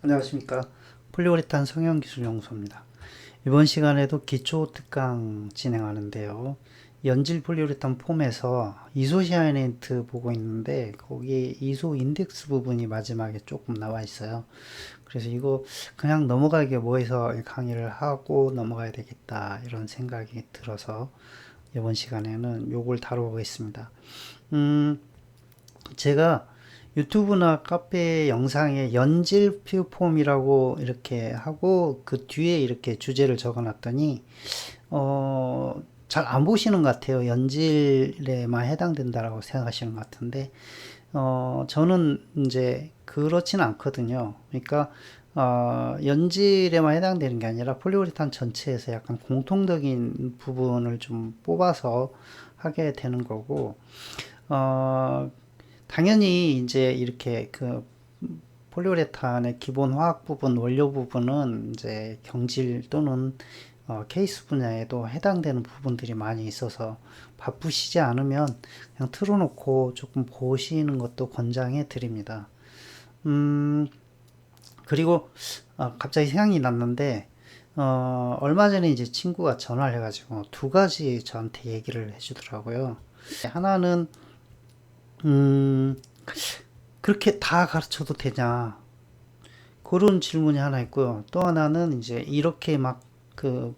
안녕하십니까. 폴리우레탄 성형기술연구소입니다. 이번 시간에도 기초 특강 진행하는데요. 연질 폴리우레탄 폼에서 이소시아네이트 보고 있는데 거기에 이소 인덱스 부분이 마지막에 조금 나와 있어요. 그래서 이거 그냥 넘어가게 뭐해서 강의를 하고 넘어가야 되겠다 이런 생각이 들어서 이번 시간에는 요걸 다뤄보겠습니다. 제가 유튜브나 카페 영상에 연질 퓨폼이라고 이렇게 하고 그 뒤에 이렇게 주제를 적어 놨더니 잘 안 보시는 것 같아요. 연질에만 해당된다라고 생각하시는 것 같은데 저는 이제 그렇지는 않거든요. 그러니까 연질에만 해당되는 게 아니라 폴리우레탄 전체에서 약간 공통적인 부분을 좀 뽑아서 하게 되는 거고 어, 당연히 이제 이렇게 그 폴리우레탄의 기본 화학 부분, 원료 부분은 이제 경질 또는 케이스 분야에도 해당되는 부분들이 많이 있어서 바쁘시지 않으면 그냥 틀어놓고 조금 보시는 것도 권장해 드립니다. 그리고 갑자기 생각이 났는데 얼마 전에 이제 친구가 전화를 해가지고 두 가지 저한테 얘기를 해주더라고요. 하나는 음, 그렇게 다 가르쳐도 되냐? 그런 질문이 하나 있고요. 또 하나는 이제 이렇게 막 그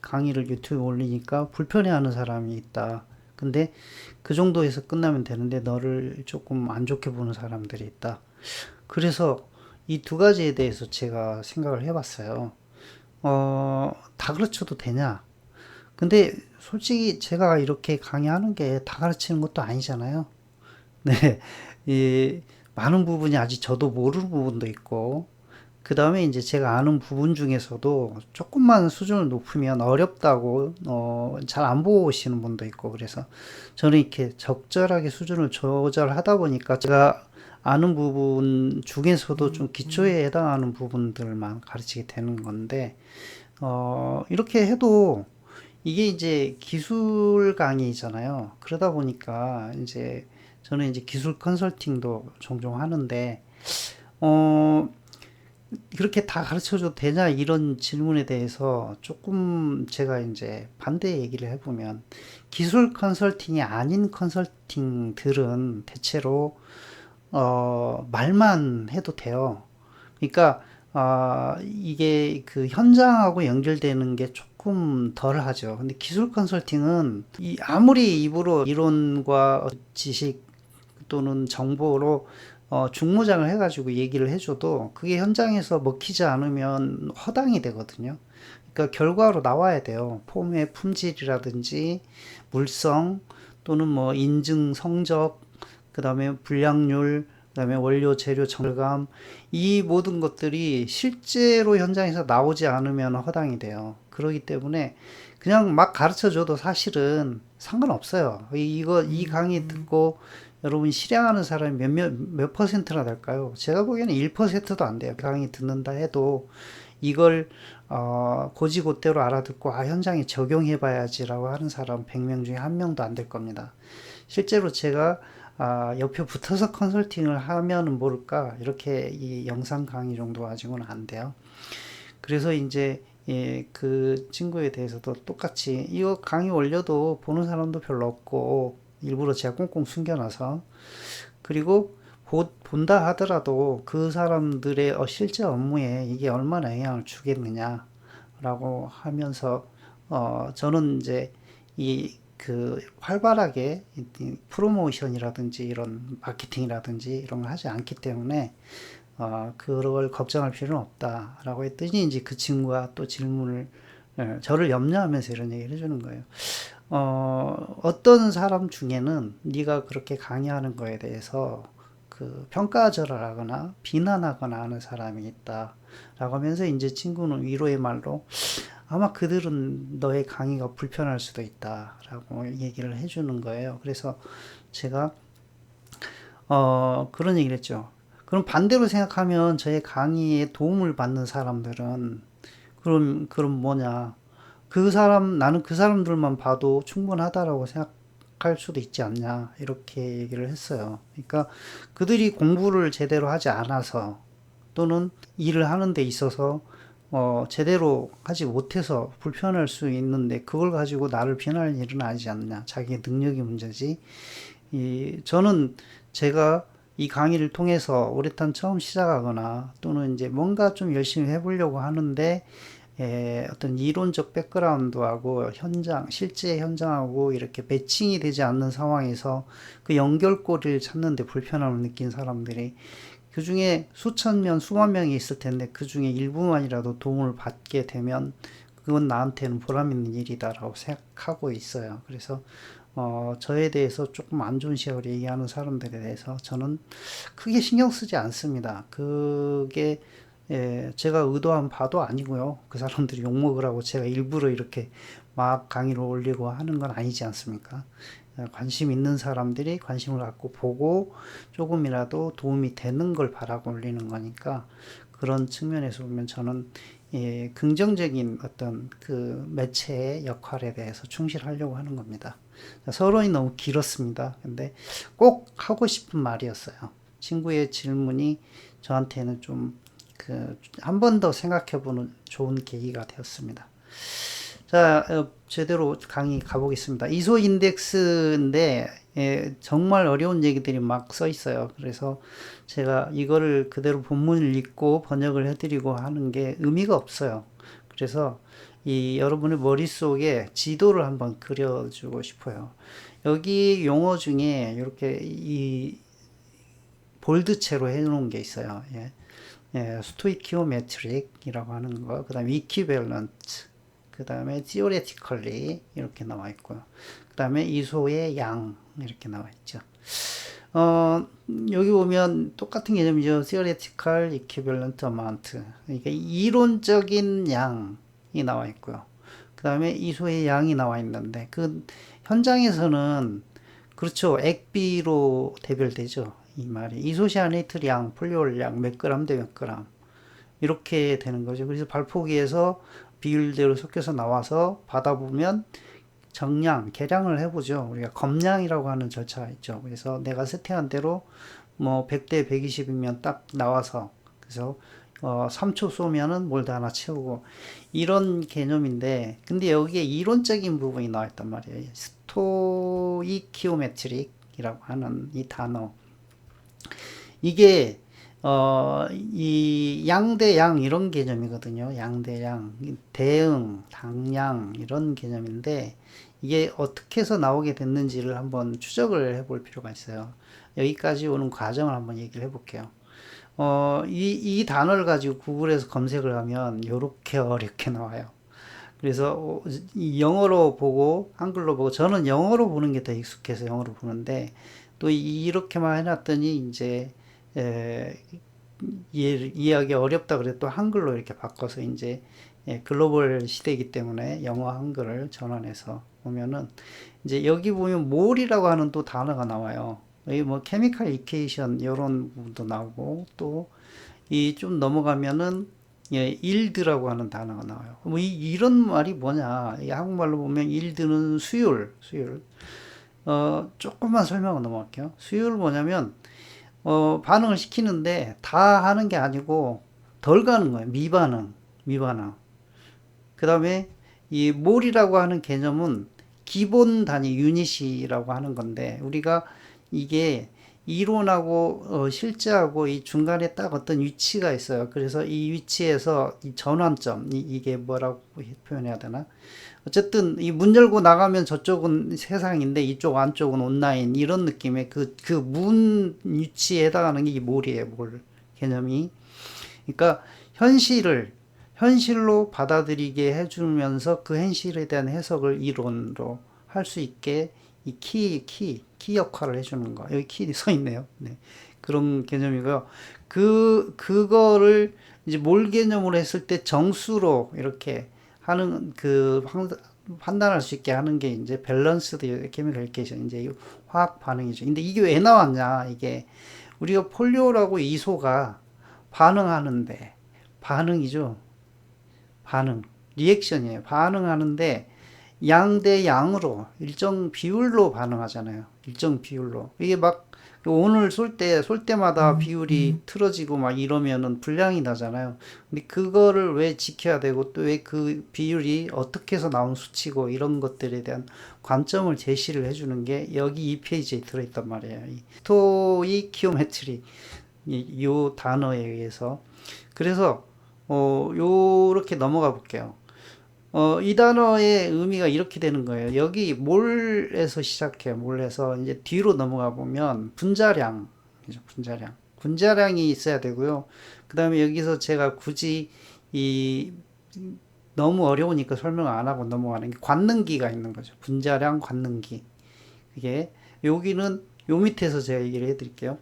강의를 유튜브에 올리니까 불편해하는 사람이 있다. 근데 그 정도에서 끝나면 되는데 너를 조금 안 좋게 보는 사람들이 있다. 그래서 이 두 가지에 대해서 제가 생각을 해봤어요. 다 가르쳐도 되냐? 근데 솔직히 제가 이렇게 강의하는 게 다 가르치는 것도 아니잖아요. 네, 이 많은 부분이 아직 저도 모르는 부분도 있고, 그 다음에 이제 제가 아는 부분 중에서도 조금만 수준을 높으면 어렵다고, 잘 안 보시는 분도 있고, 그래서 저는 이렇게 적절하게 수준을 조절하다 보니까 제가 아는 부분 중에서도 좀 기초에 해당하는 부분들만 가르치게 되는 건데, 이렇게 해도 이게 이제 기술 강의잖아요. 그러다 보니까 이제 저는 이제 기술 컨설팅도 종종 하는데, 어, 그렇게 다 가르쳐줘도 되냐 이런 질문에 대해서 조금 제가 이제 반대 얘기를 해보면 기술 컨설팅이 아닌 컨설팅들은 대체로 말만 해도 돼요. 그러니까 이게 그 현장하고 연결되는 게 조금 덜 하죠. 근데 기술 컨설팅은 아무리 입으로 이론과 지식 또는 정보로 중무장을 해가지고 얘기를 해줘도 그게 현장에서 먹히지 않으면 허당이 되거든요. 그러니까 결과로 나와야 돼요. 폼의 품질이라든지 물성 또는 뭐 인증 성적, 그 다음에 불량률, 그 다음에 원료 재료 정감, 이 모든 것들이 실제로 현장에서 나오지 않으면 허당이 돼요. 그렇기 때문에 그냥 막 가르쳐 줘도 사실은 상관없어요. 이 강의 듣고 여러분 실행하는 사람이 몇 퍼센트나 될까요? 제가 보기에는 1%도 안 돼요. 강의 듣는다 해도 이걸 고지고대로 알아듣고 현장에 적용해 봐야지라고 하는 사람 100명 중에 한 명도 안 될 겁니다. 실제로 제가 옆에 붙어서 컨설팅을 하면은 모를까 이렇게 이 영상 강의 정도 가지고는 안 돼요. 그래서 이제 그 친구에 대해서도 똑같이 이거 강의 올려도 보는 사람도 별로 없고 일부러 제가 꽁꽁 숨겨놔서 그리고 본다 하더라도 그 사람들의 실제 업무에 이게 얼마나 영향을 주겠느냐라고 하면서 저는 이제 이 그 활발하게 프로모션이라든지 이런 마케팅이라든지 이런 걸 하지 않기 때문에 그걸 걱정할 필요는 없다라고 했더니 이제 그 친구가 또 질문을 저를 염려하면서 이런 얘기를 해주는 거예요. 어떤 사람 중에는 네가 그렇게 강의하는 거에 대해서 그 평가절하거나 비난하거나 하는 사람이 있다라고 하면서 이제 친구는 위로의 말로 아마 그들은 너의 강의가 불편할 수도 있다라고 얘기를 해주는 거예요. 그래서 제가 그런 얘기를 했죠. 그럼 반대로 생각하면 저의 강의에 도움을 받는 사람들은 그럼 뭐냐? 나는 그 사람들만 봐도 충분하다라고 생각할 수도 있지 않냐? 이렇게 얘기를 했어요. 그러니까 그들이 공부를 제대로 하지 않아서 또는 일을 하는 데 있어서 제대로 하지 못해서 불편할 수 있는데 그걸 가지고 나를 비난할 일은 아니지 않느냐. 자기의 능력이 문제지. 저는 제가 이 강의를 통해서 우레탄 처음 시작하거나 또는 이제 뭔가 좀 열심히 해보려고 하는데 어떤 이론적 백그라운드하고 실제 현장하고 이렇게 매칭이 되지 않는 상황에서 그 연결고리를 찾는데 불편함을 느낀 사람들이 그 중에 수천 명, 수만 명이 있을 텐데 그 중에 일부만이라도 도움을 받게 되면 그건 나한테는 보람 있는 일이다라고 생각하고 있어요. 그래서 저에 대해서 조금 안 좋은 시각으로 얘기하는 사람들에 대해서 저는 크게 신경 쓰지 않습니다. 그게 제가 의도한 바도 아니고요. 그 사람들이 욕먹으라고 제가 일부러 이렇게 막 강의를 올리고 하는 건 아니지 않습니까? 관심 있는 사람들이 관심을 갖고 보고 조금이라도 도움이 되는 걸 바라고 올리는 거니까 그런 측면에서 보면 저는 긍정적인 어떤 그 매체의 역할에 대해서 충실하려고 하는 겁니다. 서론이 너무 길었습니다. 근데 꼭 하고 싶은 말이었어요. 친구의 질문이 저한테는 좀 한 번 더 생각해보는 좋은 계기가 되었습니다. 자, 제대로 강의 가보겠습니다. 이소 인덱스인데 정말 어려운 얘기들이 막 써 있어요. 그래서 제가 이거를 그대로 본문을 읽고 번역을 해드리고 하는 게 의미가 없어요. 그래서 여러분의 머릿속에 지도를 한번 그려주고 싶어요. 여기 용어 중에 이렇게 볼드체로 해놓은 게 있어요. 스토이키오메트릭이라고 하는 거, 그 다음에 이퀴밸런트, 그 다음에 theoretically 이렇게 나와 있고요. 그 다음에 이소의 양 이렇게 나와 있죠. 여기 보면 똑같은 개념이죠. theoretical equivalent amount. 그러니까 이론적인 양이 나와 있고요. 그 다음에 이소의 양이 나와 있는데 그 현장에서는 그렇죠. 액비로 대별되죠. 이 말이 이소시아네이트 양, 폴리올 양, 몇 그램 대 몇 그램 이렇게 되는 거죠. 그래서 발포기에서 비율대로 섞여서 나와서 받아보면 정량, 계량을 해보죠. 우리가 검량이라고 하는 절차가 있죠. 그래서 내가 세팅한 대로 뭐 100대 120이면 딱 나와서 그래서 3초 쏘면은 몰드 하나 채우고 이런 개념인데 근데 여기에 이론적인 부분이 나와 있단 말이에요. 스토이키오메트릭이라고 하는 이 단어 이게 이 양대양 이런 개념이거든요. 양대양, 대응, 당량 이런 개념인데 이게 어떻게 해서 나오게 됐는지를 한번 추적을 해볼 필요가 있어요. 여기까지 오는 과정을 한번 얘기를 해볼게요. 이 단어를 가지고 구글에서 검색을 하면 이렇게 어렵게 나와요. 그래서 영어로 보고 한글로 보고 저는 영어로 보는 게 더 익숙해서 영어로 보는데 또 이렇게만 해놨더니 이제 이해하기 어렵다 그래 또 한글로 이렇게 바꿔서 이제 글로벌 시대이기 때문에 영어 한글을 전환해서 보면은 이제 여기 보면 몰이라고 하는 또 단어가 나와요. 여기 뭐 케미칼 이케이션 이런 부분도 나오고 또 이 좀 넘어가면은 일드라고 하는 단어가 나와요. 뭐 이런 말이 뭐냐? 이 한국말로 보면 일드는 수율. 조금만 설명을 넘어갈게요. 수율 뭐냐면 반응을 시키는데 다 하는 게 아니고 덜 가는 거예요. 미반응. 그 다음에 이 몰이라고 하는 개념은 기본 단위 유닛이라고 하는 건데 우리가 이게 이론하고 실제하고 이 중간에 딱 어떤 위치가 있어요. 그래서 이 위치에서 이 전환점 이게 뭐라고 표현해야 되나? 어쨌든 이 문 열고 나가면 저쪽은 세상인데 이쪽 안쪽은 온라인 이런 느낌의 그 문 위치에 해당하는 게 몰이에요. 몰 개념이. 그러니까 현실로 받아들이게 해주면서 그 현실에 대한 해석을 이론으로 할 수 있게 이 키 역할을 해주는 거. 여기 키 써 있네요. 네. 그런 개념이고요. 그거를 이제 몰 개념으로 했을 때 정수로 이렇게 하는 판단할 수 있게 하는 게 이제 밸런스드 케미컬 리액션 이제 화학 반응이죠. 근데 이게 왜 나왔냐? 이게 우리가 폴리오라고 이소가 반응하는데 반응이죠. 리액션이에요. 반응하는데 양 대 양으로 일정 비율로 반응하잖아요. 일정 비율로. 이게 막 오늘 쏠 때마다 비율이 틀어지고 막 이러면은 불량이 나잖아요. 근데 그거를 왜 지켜야 되고 또 왜 그 비율이 어떻게 해서 나온 수치고 이런 것들에 대한 관점을 제시를 해주는 게 여기 이 페이지에 들어있단 말이에요. 이 스토이키오메트리 요 단어에 의해서. 그래서 요렇게 넘어가 볼게요. 이 단어의 의미가 이렇게 되는 거예요. 여기 몰에서 시작해요. 몰에서 이제 뒤로 넘어가 보면 분자량, 분자량. 분자량이 있어야 되고요. 그 다음에 여기서 제가 굳이 이 너무 어려우니까 설명을 안 하고 넘어가는 게 관능기가 있는 거죠. 분자량, 관능기. 이게 여기는 요 밑에서 제가 얘기를 해드릴게요.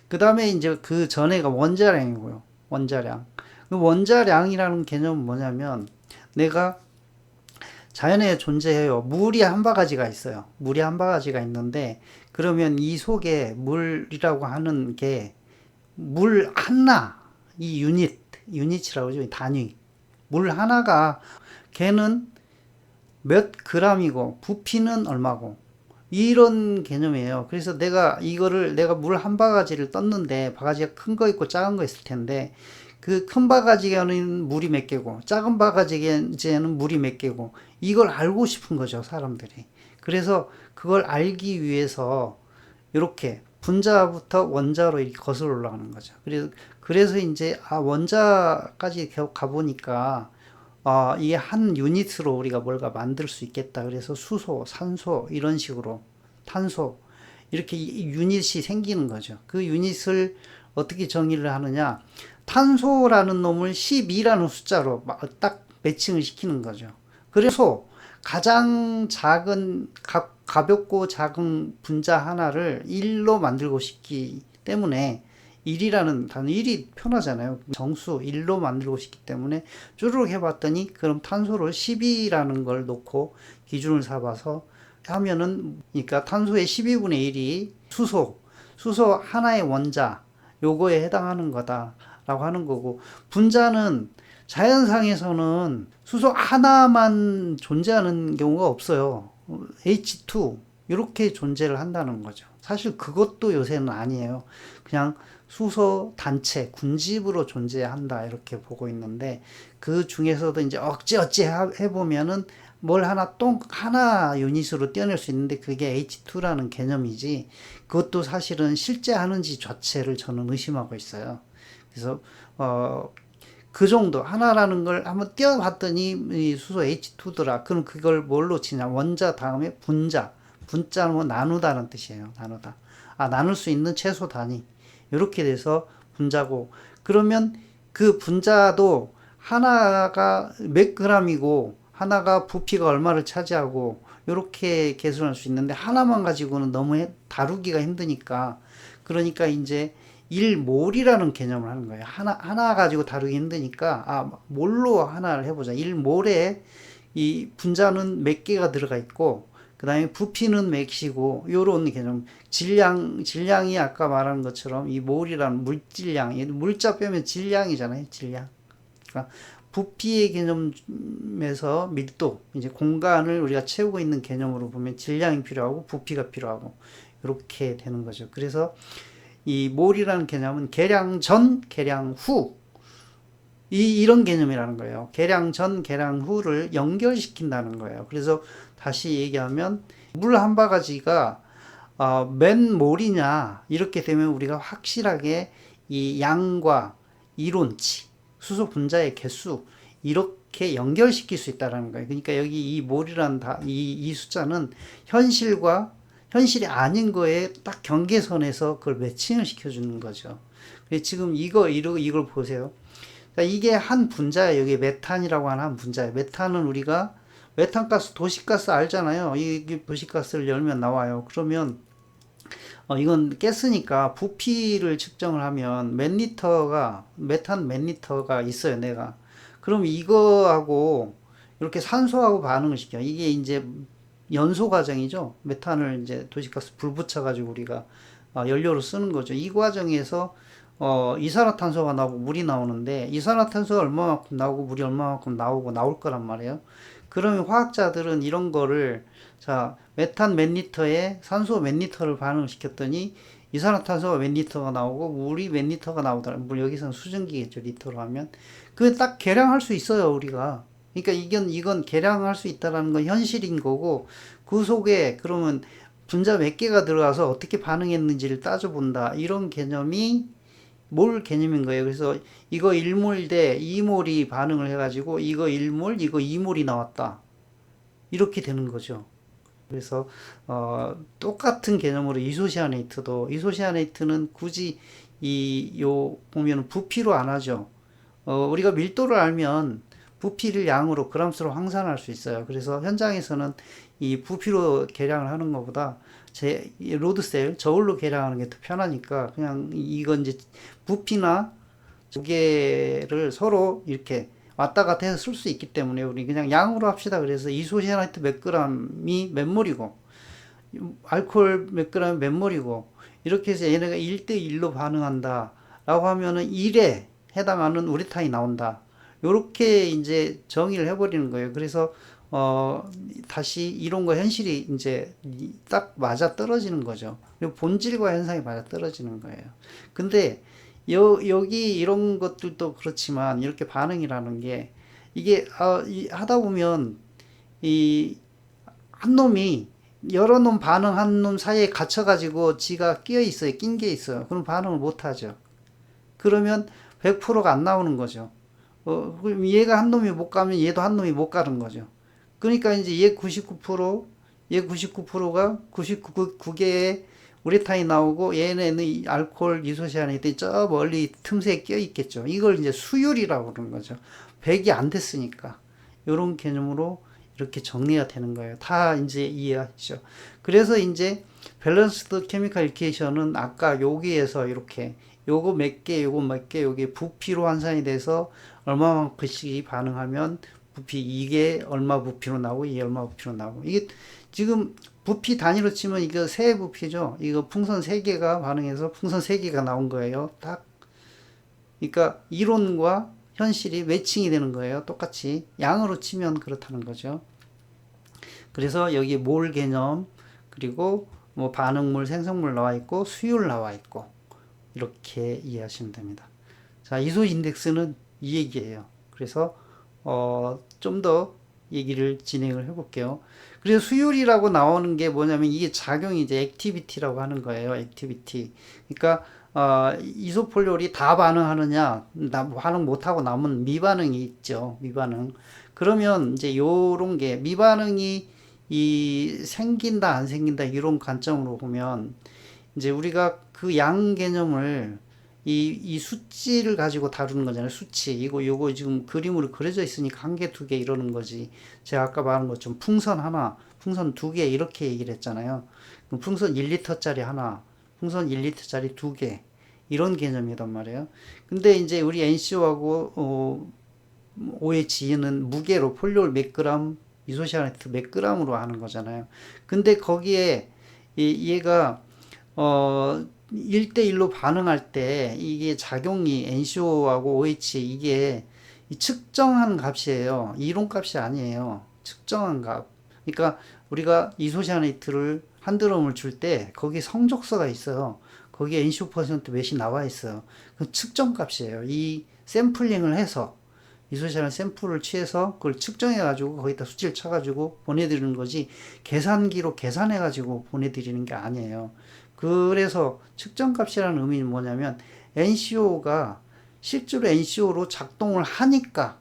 그 다음에 이제 그 전에가 원자량이고요. 원자량. 그 원자량이라는 개념은 뭐냐면 내가 자연에 존재해요. 물이 한 바가지가 있어요. 물이 한 바가지가 있는데 그러면 이 속에 물이라고 하는 게 물 하나, 이 유닛이라고 하죠. 단위. 물 하나가 걔는 몇 그램이고 부피는 얼마고 이런 개념이에요. 그래서 내가 물 한 바가지를 떴는데 바가지가 큰 거 있고 작은 거 있을 텐데 그 큰 바가지에는 물이 몇 개고 작은 바가지에는 물이 몇 개고 이걸 알고 싶은 거죠, 사람들이. 그래서 그걸 알기 위해서 이렇게 분자부터 원자로 이렇게 거슬러 올라가는 거죠. 그래서 이제 원자까지 가보니까 이게 한 유닛으로 우리가 뭔가 만들 수 있겠다. 그래서 수소, 산소 이런 식으로 탄소 이렇게 유닛이 생기는 거죠. 그 유닛을 어떻게 정의를 하느냐? 탄소라는 놈을 12라는 숫자로 딱 매칭을 시키는 거죠. 그래서 가장 작은 가볍고 작은 분자 하나를 1로 만들고 싶기 때문에 1이라는 단어 1이 편하잖아요. 정수 1로 만들고 싶기 때문에 쭈르륵 해봤더니 그럼 탄소를 12라는 걸 놓고 기준을 삼아서 하면은 그러니까 탄소의 12분의 1이 수소 하나의 원자 요거에 해당하는 거다라고 하는 거고 분자는 자연상에서는 수소 하나만 존재하는 경우가 없어요. H2 이렇게 존재를 한다는 거죠. 사실 그것도 요새는 아니에요. 그냥 수소 단체, 군집으로 존재한다 이렇게 보고 있는데 그 중에서도 이제 어찌 해보면은 뭘 하나 유닛으로 떼어낼 수 있는데 그게 H2라는 개념이지 그것도 사실은 실제 하는지 자체를 저는 의심하고 있어요. 그래서 그 정도 하나라는 걸 한번 띄워봤더니 이 수소 H2더라. 그럼 그걸 뭘로 치냐? 원자 다음에 분자는 뭐 나누다는 뜻이에요. 나눌 수 있는 최소 단위. 이렇게 돼서 분자고 그러면 그 분자도 하나가 몇 그램이고 하나가 부피가 얼마를 차지하고 이렇게 계산할 수 있는데 하나만 가지고는 너무 다루기가 힘드니까 그러니까 이제 1몰이라는 개념을 하는 거예요. 하나 가지고 다루기 힘드니까 몰로 하나를 해보자. 1몰에 이 분자는 몇 개가 들어가 있고 그 다음에 부피는 몇이고 요런 개념 질량이 아까 말한 것처럼 이 몰이라는 물질량 물자 빼면 질량이잖아요. 질량. 그러니까 부피의 개념에서 밀도 이제 공간을 우리가 채우고 있는 개념으로 보면 질량이 필요하고 부피가 필요하고 이렇게 되는 거죠. 그래서 이 몰이라는 개념은 계량 전, 계량 후 이런 개념이라는 거예요. 계량 전, 계량 후를 연결시킨다는 거예요. 그래서 다시 얘기하면 물 한 바가지가 몇 몰이냐 이렇게 되면 우리가 확실하게 이 양과 이론치, 수소 분자의 개수 이렇게 연결시킬 수 있다는 거예요. 그러니까 여기 이 몰이라는 이 숫자는 현실이 아닌 거에 딱 경계선에서 그걸 매칭을 시켜주는 거죠. 지금 이걸 보세요. 이게 한 분자예요. 여기 메탄이라고 하는 한 분자예요. 메탄은 우리가 메탄가스, 도시가스 알잖아요. 이게 도시가스를 열면 나와요. 그러면 이건 가스니까 부피를 측정을 하면 메탄 몇 리터가 있어요. 내가. 그럼 이거하고 이렇게 산소하고 반응을 시켜. 이게 이제 연소 과정이죠. 메탄을 이제 도시가스 불 붙여가지고 우리가 연료로 쓰는 거죠. 이 과정에서 이산화탄소가 나오고 물이 나오는데 이산화탄소가 얼마만큼 나오고 물이 얼마만큼 나올 거란 말이에요. 그러면 화학자들은 이런 거를 자 메탄 몇 리터에 산소 몇 리터를 반응을 시켰더니 이산화탄소가 몇 리터가 나오고 물이 몇 리터가 나오더라. 물 여기서는 수증기겠죠. 리터로 하면. 그게 딱 계량할 수 있어요, 우리가. 그러니까 이건 계량할 수 있다라는 건 현실인 거고, 그 속에 그러면 분자 몇 개가 들어가서 어떻게 반응했는지를 따져본다. 이런 개념이 몰 개념인 거예요. 그래서 이거 1몰 대 2몰이 반응을 해가지고 이거 1몰, 이거 2몰이 나왔다. 이렇게 되는 거죠. 그래서 똑같은 개념으로 이소시아네이트는 굳이 요 보면 부피로 안 하죠. 우리가 밀도를 알면 부피를 양으로 그람수로 환산할 수 있어요. 그래서 현장에서는 이 부피로 계량을 하는 것보다 제 로드셀 저울로 계량하는 게 더 편하니까 그냥 이건 이제 부피나 무게를 서로 이렇게 왔다 갔다 해서 쓸 수 있기 때문에 우리 그냥 양으로 합시다. 그래서 이소시아나이트 몇 그램이 몇 몰이고 알코올 몇 그램이 몇 몰이고 이렇게 해서 얘네가 1대1로 반응한다 라고 하면은 1에 해당하는 우레탄이 나온다. 요렇게 이제 정의를 해버리는 거예요. 그래서 다시 이론과 현실이 이제 딱 맞아 떨어지는 거죠. 그리고 본질과 현상이 맞아 떨어지는 거예요. 근데 여기 이런 것들도 그렇지만 이렇게 반응이라는 게 이게 하다 보면 이 한 놈이 여러 놈 반응한 놈 사이에 갇혀가지고 지가 끼어 있어요. 낀 게 있어요. 그럼 반응을 못 하죠. 그러면 100%가 안 나오는 거죠. 그럼 얘가 한 놈이 못 가면 얘도 한 놈이 못 가는 거죠. 그러니까 이제 얘 99%, 얘 99%가 99개의 우레탄이 나오고 얘네는 알코올 이소시아네이트 저 멀리 틈새에 껴 있겠죠. 이걸 이제 수율이라고 그러는 거죠. 100이 안 됐으니까. 이런 개념으로 이렇게 정리가 되는 거예요. 다 이제 이해하시죠. 그래서 이제 밸런스드 케미컬 이퀘이션은 아까 여기에서 이렇게 요거 몇 개, 요거 몇 개, 요게 부피로 환산이 돼서 얼마만큼씩 반응하면 부피 이게 얼마 부피로 나오고 이게 얼마 부피로 나오고 이게 지금 부피 단위로 치면 이거 세 부피죠. 이거 풍선 3개가 반응해서 풍선 3개가 나온 거예요. 딱. 그러니까 이론과 현실이 매칭이 되는 거예요. 똑같이. 양으로 치면 그렇다는 거죠. 그래서 여기 몰 개념, 그리고 뭐 반응물, 생성물 나와 있고, 수율 나와 있고, 이렇게 이해하시면 됩니다. 자, 이소 인덱스는 이 얘기예요. 그래서, 좀 더 얘기를 진행을 해볼게요. 그래서 수율이라고 나오는 게 뭐냐면 이게 작용이 이제 액티비티라고 하는 거예요. 액티비티. 그러니까 이소폴리올이 다 반응하느냐, 반응 못하고 남은 미반응이 있죠. 미반응. 그러면 이제 요런 게 미반응이 생긴다 안 생긴다 이런 관점으로 보면 이제 우리가 그 양 개념을 이 수치를 가지고 다루는 거잖아요. 수치. 요거 지금 그림으로 그려져 있으니까 한 개, 두 개 이러는 거지. 제가 아까 말한 것처럼 풍선 하나, 풍선 2개 이렇게 얘기를 했잖아요. 그럼 풍선 1리터짜리 하나, 풍선 1리터짜리 2개. 이런 개념이란 말이에요. 근데 이제 우리 NCO하고, OH는 무게로 폴리올 몇 그램, 이소시아네트 몇 그램으로 하는 거잖아요. 근데 거기에 얘가, 1대1로 반응할 때 이게 작용이 NCO하고 OH 이게 측정한 값이에요. 이론 값이 아니에요. 측정한 값. 그러니까 우리가 이소시아네이트를 한 드럼을 줄 때 거기 성적서가 있어요. 거기에 NCO 퍼센트 몇이 나와 있어요. 그 측정 값이에요. 이 샘플링을 해서 이소시아네 샘플을 취해서 그걸 측정해 가지고 거기다 수치를 쳐 가지고 보내드리는 거지 계산기로 계산해 가지고 보내드리는 게 아니에요. 그래서 측정값이라는 의미는 뭐냐면 NCO가 실제로 NCO로 작동을 하니까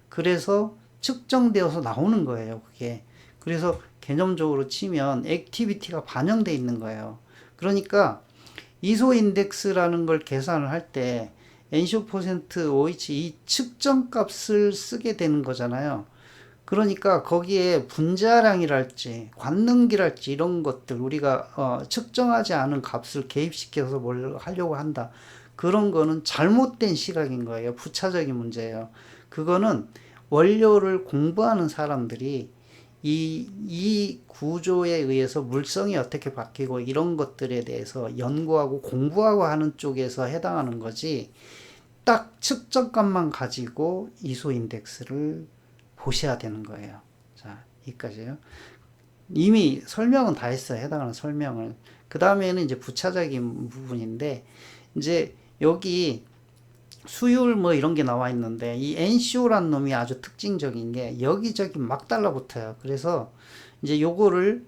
그래서 측정되어서 나오는 거예요. 그게. 그래서 개념적으로 치면 액티비티가 반영되어 있는 거예요. 그러니까 이소 인덱스라는 걸 계산을 할 때 NCO 퍼센트 OH 이 측정값을 쓰게 되는 거잖아요. 그러니까 거기에 분자량이랄지 관능기랄지 이런 것들 우리가 측정하지 않은 값을 개입시켜서 뭘 하려고 한다. 그런 거는 잘못된 시각인 거예요. 부차적인 문제예요. 그거는 원료를 공부하는 사람들이 이 구조에 의해서 물성이 어떻게 바뀌고 이런 것들에 대해서 연구하고 공부하고 하는 쪽에서 해당하는 거지 딱 측정값만 가지고 이소 인덱스를 보셔야 되는 거예요. 자, 여기까지요. 이미 설명은 다 했어요. 해당하는 설명을. 그 다음에는 이제 부차적인 부분인데, 이제 여기 수율 뭐 이런 게 나와 있는데, 이 NCO라는 놈이 아주 특징적인 게 여기저기 막 달라붙어요. 그래서 이제 요거를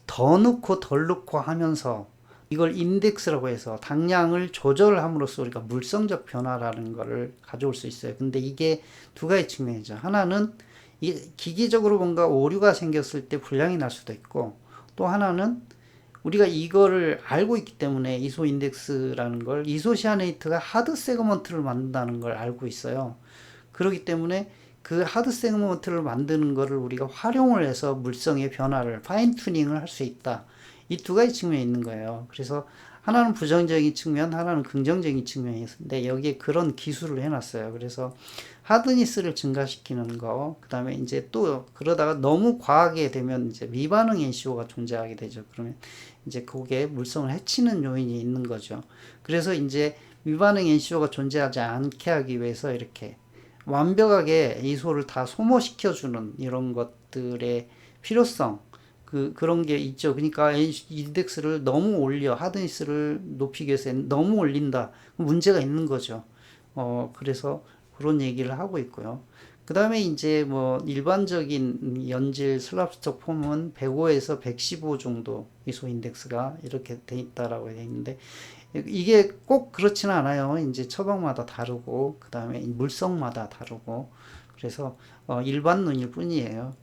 더 넣고 덜 넣고 하면서 이걸 인덱스라고 해서 당량을 조절함으로써 우리가 물성적 변화라는 거를 가져올 수 있어요. 근데 이게 두 가지 측면이죠. 하나는 기계적으로 뭔가 오류가 생겼을 때 불량이 날 수도 있고, 또 하나는 우리가 이거를 알고 있기 때문에 이소 인덱스라는 걸, 이소시아네이트가 하드 세그먼트를 만든다는 걸 알고 있어요. 그렇기 때문에 그 하드 세그먼트를 만드는 거를 우리가 활용을 해서 물성의 변화를 파인 튜닝을 할 수 있다. 이 두 가지 측면이 있는 거예요. 그래서 하나는 부정적인 측면, 하나는 긍정적인 측면이 있는데 여기에 그런 기술을 해놨어요. 그래서 하드니스를 증가시키는 거, 그 다음에 이제 또 그러다가 너무 과하게 되면 이제 미반응 NCO가 존재하게 되죠. 그러면 이제 그게 물성을 해치는 요인이 있는 거죠. 그래서 이제 미반응 NCO가 존재하지 않게 하기 위해서 이렇게 완벽하게 이소를 다 소모시켜주는 이런 것들의 필요성, 그런 게 있죠. 그러니까 인덱스를 너무 올려, 하드니스를 높이기 위해서 너무 올린다. 문제가 있는 거죠. 그래서 그런 얘기를 하고 있고요. 그 다음에 이제 뭐 일반적인 연질 슬랍스터 폼은 105에서 115 정도 이소 인덱스가 이렇게 돼 있다라고 되어 있는데, 이게 꼭 그렇지는 않아요. 이제 처방마다 다르고, 그 다음에 물성마다 다르고, 그래서 일반 눈일 뿐이에요.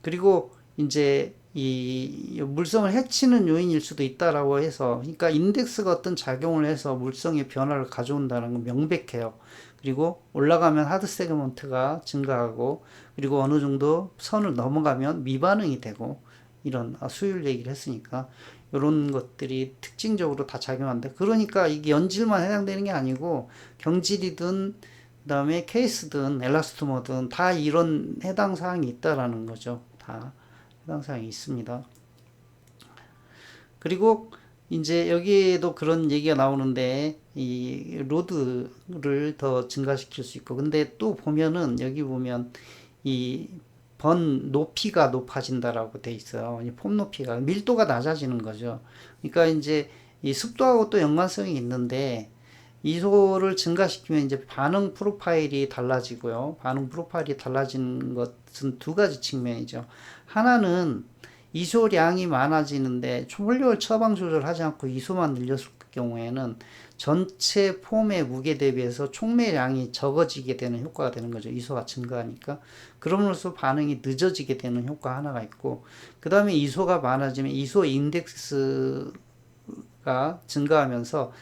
그리고 이제 이 물성을 해치는 요인일 수도 있다라고 해서, 그러니까 인덱스가 어떤 작용을 해서 물성의 변화를 가져온다는 건 명백해요. 그리고 올라가면 하드 세그먼트가 증가하고, 그리고 어느 정도 선을 넘어가면 미반응이 되고, 이런 수율 얘기를 했으니까 이런 것들이 특징적으로 다 작용한다. 그러니까 이게 연질만 해당되는 게 아니고 경질이든 그다음에 케이스든 엘라스토머든 다 이런 해당 사항이 있다라는 거죠. 다 해당 사항이 있습니다. 그리고 이제 여기에도 그런 얘기가 나오는데 이 로드를 더 증가시킬 수 있고, 근데 또 보면은 여기 보면 이 번 높이가 높아진다라고 돼 있어요. 이 폼 높이가 밀도가 낮아지는 거죠. 그러니까 이제 이 습도하고 또 연관성이 있는데 이소를 증가시키면 이제 반응 프로파일이 달라지고요. 반응 프로파일이 달라지는 것은 두 가지 측면이죠. 하나는 이소량이 많아지는데 총력을 처방 조절하지 않고 이소만 늘렸을 경우에는 전체 폼의 무게 대비해서 총매량이 적어지게 되는 효과가 되는 거죠. 이소가 증가하니까. 그럼으로써 반응이 늦어지게 되는 효과 하나가 있고, 그 다음에 이소가 많아지면 이소 인덱스가 증가하면서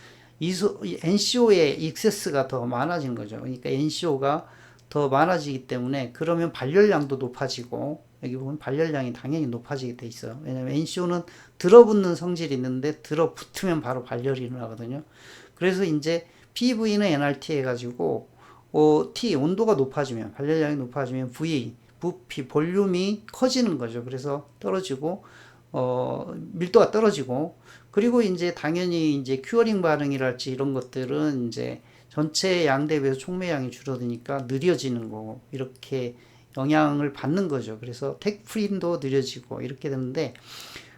NCO의 익세스가 더 많아지는 거죠. 그러니까 NCO가 더 많아지기 때문에 그러면 발열량도 높아지고, 여기 보면 발열량이 당연히 높아지게 돼 있어요. 왜냐면 NCO는 들어붙는 성질이 있는데 들어붙으면 바로 발열이 일어나거든요. 그래서 이제 PV는 NRT 해가지고 T 온도가 높아지면, 발열량이 높아지면 V 부피 볼륨이 커지는 거죠. 그래서 떨어지고 밀도가 떨어지고, 그리고 이제 당연히 이제 큐어링 반응이랄지 이런 것들은 이제 전체 양 대비해서 총매량이 줄어드니까 느려지는 거고, 이렇게 영향을 받는 거죠. 그래서 택프린도 느려지고 이렇게 되는데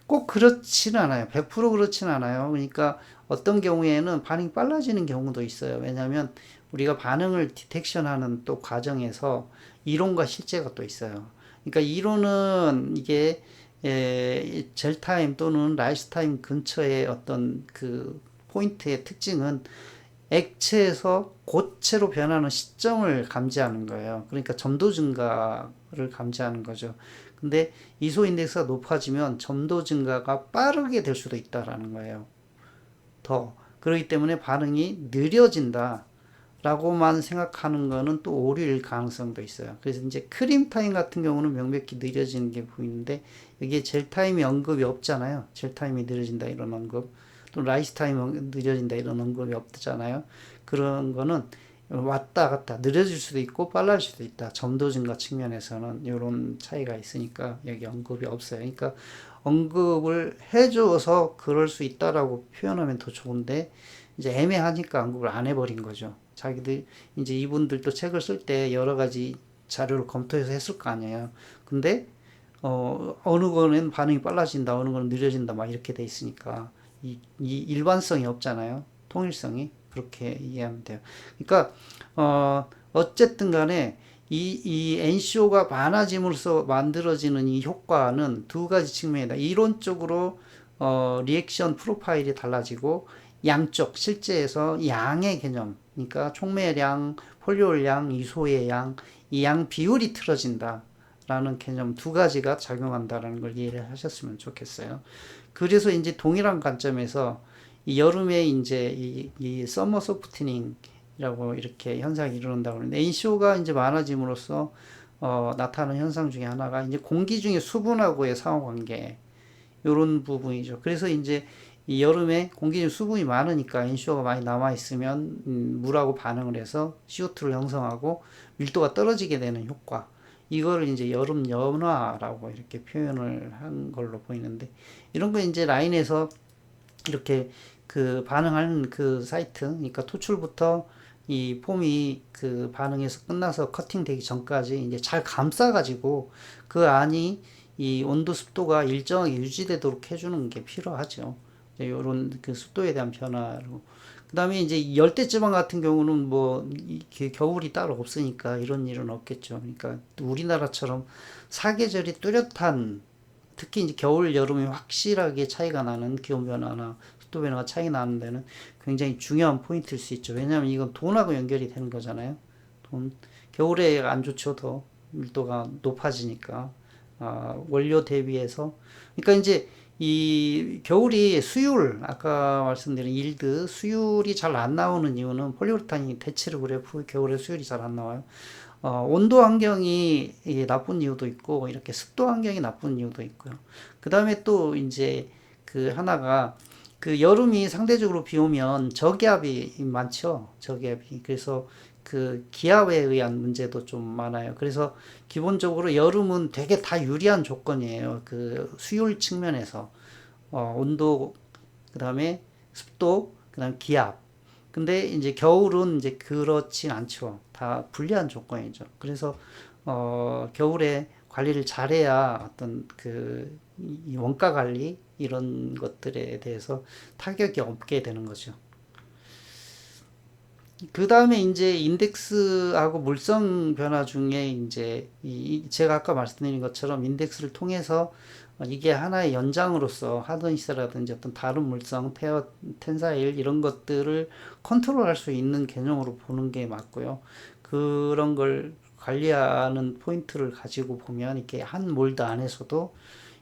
꼭 그렇지는 않아요. 100% 그렇지는 않아요. 그러니까 어떤 경우에는 반응이 빨라지는 경우도 있어요. 왜냐하면 우리가 반응을 디텍션하는 또 과정에서 이론과 실제가 또 있어요. 그러니까 이론은 이게 젤타임 또는 라이스타임 근처의 어떤 그 포인트의 특징은 액체에서 고체로 변하는 시점을 감지하는 거예요. 그러니까 점도 증가를 감지하는 거죠. 근데 이소 인덱스가 높아지면 점도 증가가 빠르게 될 수도 있다라는 거예요. 그렇기 때문에 반응이 느려진다 라고만 생각하는 거는 또 오류일 가능성도 있어요. 그래서 이제 크림 타임 같은 경우는 명백히 느려지는 게 보이는데 여기에 젤 타임이 언급이 없잖아요. 젤 타임이 느려진다 이런 언급, 또 라이스 타임 느려진다 이런 언급이 없잖아요. 그런 거는 왔다 갔다 느려질 수도 있고 빨라질 수도 있다. 점도 증가 측면에서는 이런 차이가 있으니까 여기 언급이 없어요. 그러니까 언급을 해줘서 그럴 수 있다라고 표현하면 더 좋은데 이제 애매하니까 언급을 안 해버린 거죠. 자기들 이제 이분들도 책을 쓸 때 여러 가지 자료를 검토해서 했을 거 아니에요. 근데 어느 거는 반응이 빨라진다, 어느 거는 느려진다 막 이렇게 돼 있으니까 이 일관성이 없잖아요. 통일성이. 그렇게 이해하면 돼요. 그러니까 어쨌든 간에 이 NCO가 많아짐으로써 만들어지는 이 효과는 두 가지 측면이다. 이론적으로 리액션 프로파일이 달라지고 양적 실제에서 양의 개념, 그러니까 촉매량, 폴리올량, 이소의 양, 이 양 비율이 틀어진다라는 개념 두 가지가 작용한다라는 걸 이해를 하셨으면 좋겠어요. 그래서 이제 동일한 관점에서 이 여름에 이제 이 서머 소프트닝이라고 이렇게 현상이 일어난다고 하는데 NCO가 이제 많아짐으로써 나타나는 현상 중에 하나가 이제 공기 중에 수분하고의 상호관계 이런 부분이죠. 그래서 이제 이 여름에 공기 중 수분이 많으니까 NCO가 많이 남아 있으면 물하고 반응을 해서 CO2를 형성하고 밀도가 떨어지게 되는 효과. 이거를 이제 여름 연화라고 이렇게 표현을 한 걸로 보이는데 이런 거 이제 라인에서 이렇게 그 반응하는 그 사이트, 그러니까 토출부터 이 폼이 그 반응해서 끝나서 커팅되기 전까지 이제 잘 감싸가지고 그 안이 이 온도 습도가 일정하게 유지되도록 해주는 게 필요하죠. 이런 그 습도에 대한 변화로. 그 다음에 이제 열대지방 같은 경우는 뭐 겨울이 따로 없으니까 이런 일은 없겠죠. 그러니까 우리나라처럼 사계절이 뚜렷한 특히 이제 겨울, 여름이 확실하게 차이가 나는 기온 변화나 습도 변화가 차이 나는 데는 굉장히 중요한 포인트일 수 있죠. 왜냐하면 이건 돈하고 연결이 되는 거잖아요. 돈. 겨울에 안 좋죠. 더 밀도가 높아지니까. 원료 대비해서. 그러니까 이제 이 겨울이 수율, 아까 말씀드린 일드, 수율이 잘 안 나오는 이유는 폴리우레탄이 대체로 그래요. 겨울에 수율이 잘 안 나와요. 온도 환경이 나쁜 이유도 있고, 이렇게 습도 환경이 나쁜 이유도 있고요. 그 다음에 또 이제 그 하나가 그 여름이 상대적으로 비 오면 저기압이 많죠. 저기압이. 그래서 그 기압에 의한 문제도 좀 많아요. 그래서 기본적으로 여름은 되게 다 유리한 조건이에요. 그 수율 측면에서. 온도, 그 다음에 습도, 그 다음에 기압. 근데 이제 겨울은 이제 그렇진 않죠. 다 불리한 조건이죠. 그래서 겨울에 관리를 잘해야 어떤 이 원가 관리 이런 것들에 대해서 타격이 없게 되는 거죠. 그 다음에 이제 인덱스하고 물성 변화 중에 이제 제가 아까 말씀드린 것처럼 인덱스를 통해서 이게 하나의 연장으로서 하드니스라든지 어떤 다른 물성, 텐사일 이런 것들을 컨트롤할 수 있는 개념으로 보는 게 맞고요. 그런 걸 관리하는 포인트를 가지고 보면 이렇게 한 몰드 안에서도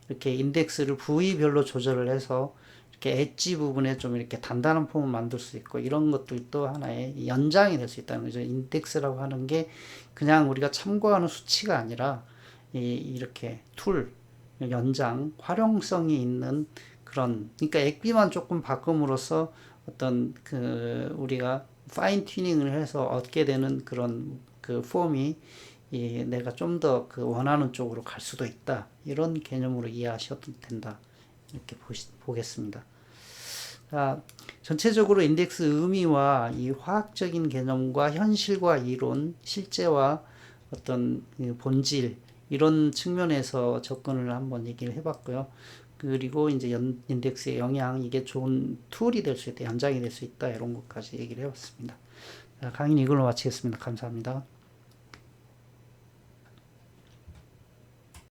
이렇게 인덱스를 부위별로 조절을 해서 이렇게 엣지 부분에 좀 이렇게 단단한 폼을 만들 수 있고 이런 것들도 하나의 연장이 될 수 있다는 거죠. 인덱스라고 하는 게 그냥 우리가 참고하는 수치가 아니라 이렇게 툴, 연장, 활용성이 있는 그런, 그러니까 액비만 조금 바꿈으로써 어떤 우리가 파인 튜닝을 해서 얻게 되는 그런 그 폼이 내가 좀 더 그 원하는 쪽으로 갈 수도 있다. 이런 개념으로 이해하셔도 된다. 이렇게 보겠습니다. 전체적으로 인덱스 의미와 이 화학적인 개념과 현실과 이론, 실제와 어떤 본질, 이런 측면에서 접근을 한번 얘기를 해봤고요. 그리고 이제 인덱스의 영향, 이게 좋은 툴이 될 수 있다, 연장이 될 수 있다, 이런 것까지 얘기를 해봤습니다. 강의는 이걸로 마치겠습니다. 감사합니다.